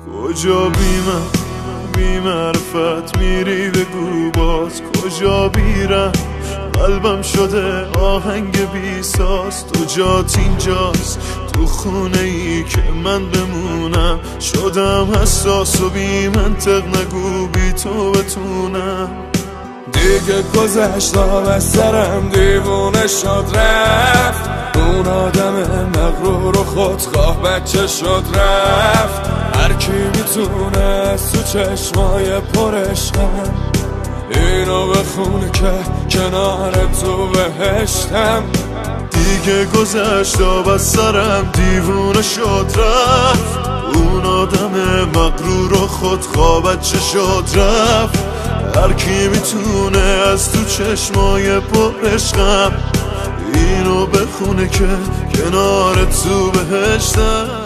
کجا بی معرفت میری بگو باز، کجا بیرم قلبم شده آهنگ بی ساز. تو جات اینجاست تو خونه ای که من بمونم، شدم حساس و بی منطق نگو بی تو بتونم. دیگه گذشت از سرم دیوونه شد رفت، اون آدم مغرور و خودخواه بچه شد رفت. هر کی میتونه از تو چشمای پرشم اینو بخونه که کنار تو بهشتم. دیگه گذشت از سرم دیوونه شد رفت، اون آدم مغرور و خودخواه بچه شد رفت. هر کی میتونه از تو چشمای پرشم اینو بخونه که کنار تو بهشتم.